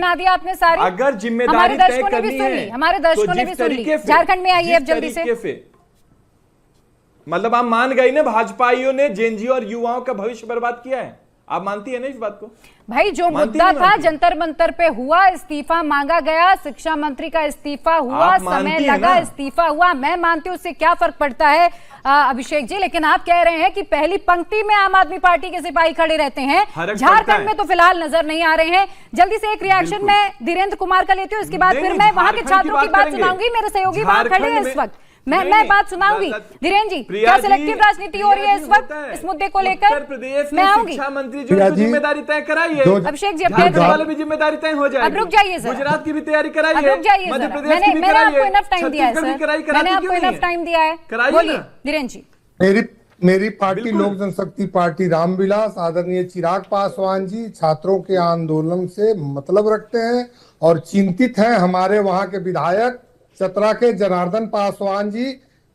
गिना दिया आपने सारी। अगर जिम्मेदारी तय करनी है, हमारे दर्शकों ने भी सुन ली। झारखंड में आइए अब जल्दी से। मतलब आप मान गई ना, भाजपाइयों ने जेएनयू और युवाओं का भविष्य बर्बाद किया है। आप मानती है ना इस बात को? भाई जो मुद्दा था जंतर मंतर पे हुआ, इस्तीफा मांगा गया, शिक्षा मंत्री का इस्तीफा हुआ, समय लगा, इस्तीफा हुआ, मैं मानती हूँ उससे क्या फर्क पड़ता है अभिषेक जी। लेकिन आप कह रहे हैं कि पहली पंक्ति में आम आदमी पार्टी के सिपाही खड़े रहते हैं, झारखंड में तो फिलहाल नजर नहीं आ रहे हैं। जल्दी से एक रिएक्शन मैं धीरेन्द्र कुमार का लेती हूँ, इसके बाद फिर मैं वहां के छात्रों की बात सुनाऊंगी। मेरे सहयोगी वहां खड़े हैं इस वक्त, मैं बात सुनाऊंगी। धीरेन्द्र जी, क्या सिलेक्टिव राजनीति हो रही है इस वक्त इस मुद्दे को लेकर? मैं आऊंगी। शिक्षा मंत्री जो जिम्मेदारी तय कराइए, अभिषेक जी वाले भी जिम्मेदारी तय हो जाएगी। अब रुक जाइए सर, गुजरात की भी तैयारी कराइए, रुक जाइए मध्य सर, प्रदेश की भी मैंने आपको कराइए, इनफ टाइम दिया है सर, मैंने आपको इनफ टाइम दिया है, बोलिए धीरेन्द्र जी। मेरी पार्टी लोक जनशक्ति पार्टी रामविलास आदरणीय चिराग पासवान जी छात्रों के आंदोलन से मतलब रखते हैं और चिंतित हैं। हमारे वहां के विधायक चतरा के जनार्दन पासवान जी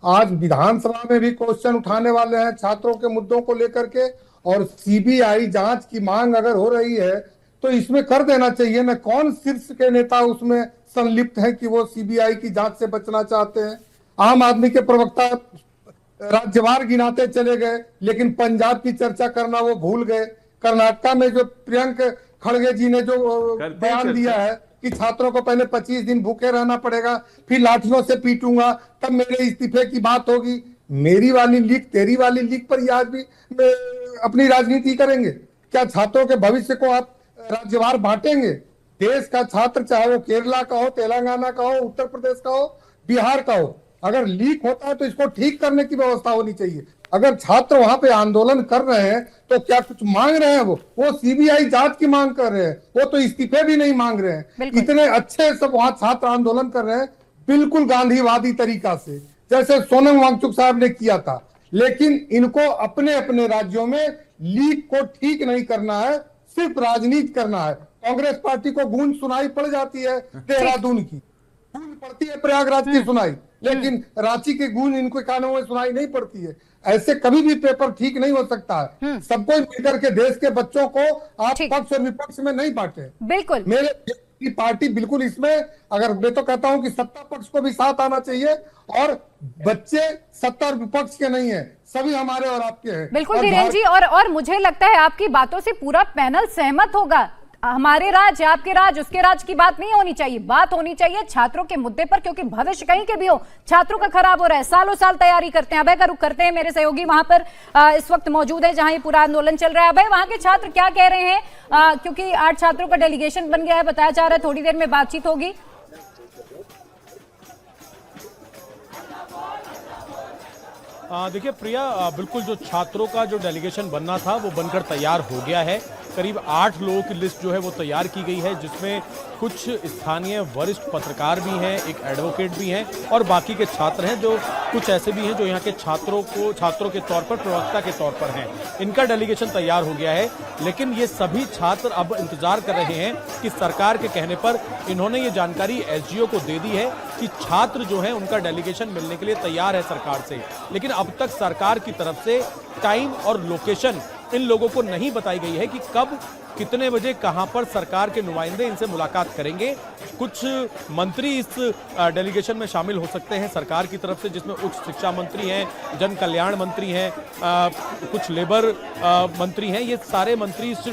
आज विधानसभा में भी क्वेश्चन उठाने वाले हैं छात्रों के मुद्दों को लेकर के। और सीबीआई जांच की मांग अगर हो रही है तो इसमें कर देना चाहिए ना। कौन शीर्ष के नेता उसमें संलिप्त है कि वो सीबीआई की जांच से बचना चाहते हैं? आम आदमी के प्रवक्ता राज्यवार गिनाते चले गए, लेकिन पंजाब की चर्चा करना वो भूल गए। कर्नाटक में जो प्रियंक खड़गे जी ने जो बयान दिया है कि छात्रों को पहले 25 दिन भूखे रहना पड़ेगा, फिर लाठियों से पीटूंगा, तब मेरे इस्तीफे की बात होगी। मेरी वाली लीक तेरी वाली लीक पर आज भी अपनी राजनीति करेंगे क्या? छात्रों के भविष्य को आप राज्यवार बांटेंगे? देश का छात्र चाहे वो केरला का हो, तेलंगाना का हो, उत्तर प्रदेश का हो, बिहार का हो, अगर लीक होता है तो इसको ठीक करने की व्यवस्था होनी चाहिए। अगर छात्र वहां पे आंदोलन कर रहे हैं तो क्या कुछ मांग रहे हैं? वो सीबीआई जांच की मांग कर रहे हैं, वो तो इस्तीफे भी नहीं मांग रहे हैं। इतने अच्छे सब वहां छात्र आंदोलन कर रहे हैं, बिल्कुल गांधीवादी तरीका से, जैसे सोनम वांगचुक साहब ने किया था। लेकिन इनको अपने अपने राज्यों में लीक को ठीक नहीं करना है, सिर्फ राजनीति करना है। कांग्रेस पार्टी को गूंज सुनाई पड़ जाती है देहरादून की, गूंज पड़ती है प्रयागराज की सुनाई, लेकिन रांची की गूंज इनको कानों में सुनाई नहीं पड़ती है। ऐसे कभी भी पेपर ठीक नहीं हो सकता है। सबको मिलकर के देश के बच्चों को आप पक्ष और विपक्ष में नहीं बांटे। बिल्कुल मेरे पार्टी बिल्कुल इसमें, अगर मैं तो कहता हूं कि सत्ता पक्ष को भी साथ आना चाहिए और बच्चे सत्ता और विपक्ष के नहीं है, सभी हमारे और आपके हैं। बिल्कुल धीरेन्द्र जी, और मुझे लगता है आपकी बातों से पूरा पैनल सहमत होगा। हमारे राज्य, आपके राज्य, उसके राज्य की बात नहीं होनी चाहिए, बात होनी चाहिए छात्रों के मुद्दे पर, क्योंकि भविष्य कहीं के भी हो छात्रों का खराब हो रहा है। सालों साल तैयारी करते हैं। अभय का रुख करते हैं, मेरे सहयोगी वहां पर इस वक्त मौजूद है जहां ये पूरा आंदोलन चल रहा है। अभय, वहां के छात्र क्या कह रहे हैं? क्योंकि 8 छात्रों का डेलीगेशन बन गया है, बताया जा रहा है थोड़ी देर में बातचीत होगी। देखिए प्रिया, बिल्कुल जो छात्रों का जो डेलीगेशन बनना था वो बनकर तैयार हो गया है। करीब 8 लोगों की लिस्ट जो है वो तैयार की गई है, जिसमें कुछ स्थानीय वरिष्ठ पत्रकार भी हैं, एक एडवोकेट भी हैं और बाकी के छात्र हैं, जो कुछ ऐसे भी हैं जो यहाँ के छात्रों के तौर पर प्रवक्ता के तौर पर हैं। इनका डेलीगेशन तैयार हो गया है, लेकिन ये सभी छात्र अब इंतजार कर रहे हैं कि सरकार के कहने पर इन्होंने ये जानकारी एसडीओ को दे दी है कि छात्र जो है उनका डेलीगेशन मिलने के लिए तैयार है सरकार से। लेकिन अब तक सरकार की तरफ से टाइम और लोकेशन इन लोगों को नहीं बताई गई है कि कब कितने बजे कहां पर सरकार के नुमाइंदे इनसे मुलाकात करेंगे। कुछ मंत्री इस डेलीगेशन में शामिल हो सकते हैं सरकार की तरफ से, जिसमें उच्च शिक्षा मंत्री हैं, जन कल्याण मंत्री हैं, कुछ लेबर मंत्री हैं। ये सारे मंत्री इस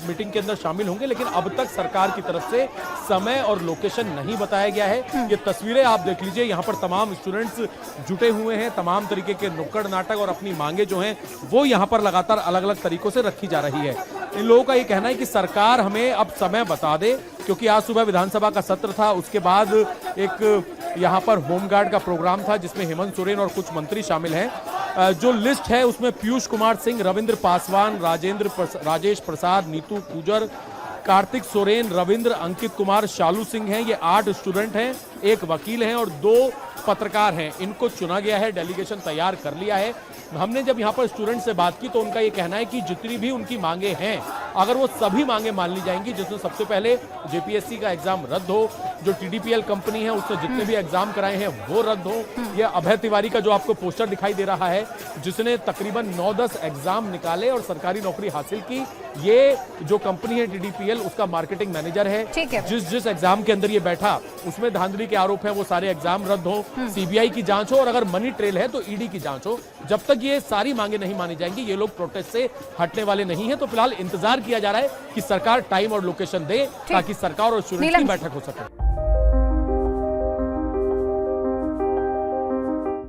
मीटिंग के अंदर शामिल होंगे, लेकिन अब तक सरकार की तरफ से समय और लोकेशन नहीं बताया गया है। ये तस्वीरें आप देख लीजिए, यहाँ पर तमाम स्टूडेंट्स जुटे हुए हैं, तमाम तरीके के नुक्कड़ नाटक और अपनी मांगे जो हैं वो यहाँ पर लगातार अलग अलग तरीकों से रखी जा रही है। इन लोगों का ये कहना है कि सरकार हमें अब समय बता दे, क्योंकि आज सुबह विधानसभा का सत्र था, उसके बाद एक यहाँ पर होमगार्ड का प्रोग्राम था जिसमें हेमंत सोरेन और कुछ मंत्री शामिल हैं। जो लिस्ट है उसमें पीयूष कुमार सिंह, रविंद्र पासवान, राजेश प्रसाद, नीतू कुजर, कार्तिक सोरेन, रविंद्र, अंकित कुमार, शालू सिंह हैं। ये 8 स्टूडेंट हैं, एक वकील हैं और 2 पत्रकार हैं। इनको चुना गया है, डेलीगेशन तैयार कर लिया है। हमने जब यहाँ पर स्टूडेंट से बात की तो उनका ये कहना है कि जितनी भी उनकी मांगे हैं, अगर वो सभी मांगे मान ली जाएंगी, जिसमें सबसे पहले जेपीएससी का एग्जाम रद्द हो, जो टीडीपीएल कंपनी है उसने जितने भी एग्जाम कराए हैं वो रद्द हो। ये अभय तिवारी का जो आपको पोस्टर दिखाई दे रहा है, जिसने तकरीबन 9-10 एग्जाम निकाले और सरकारी नौकरी हासिल की, ये जो कंपनी है DDPL, उसका मार्केटिंग मैनेजर है। ठीक है। जिस एग्जाम के अंदर ये बैठा उसमें धांधली के आरोप है, वो सारे एग्जाम रद्द हो, CBI की जांच हो, और अगर मनी ट्रेल है तो ED की जांच हो। जब तक ये सारी मांगे नहीं मानी जाएंगी, ये लोग प्रोटेस्ट से हटने वाले नहीं है। तो फिलहाल इंतजार किया जा रहा है कि सरकार टाइम और लोकेशन दे ताकि सरकार और स्टूडेंट की बैठक हो सके।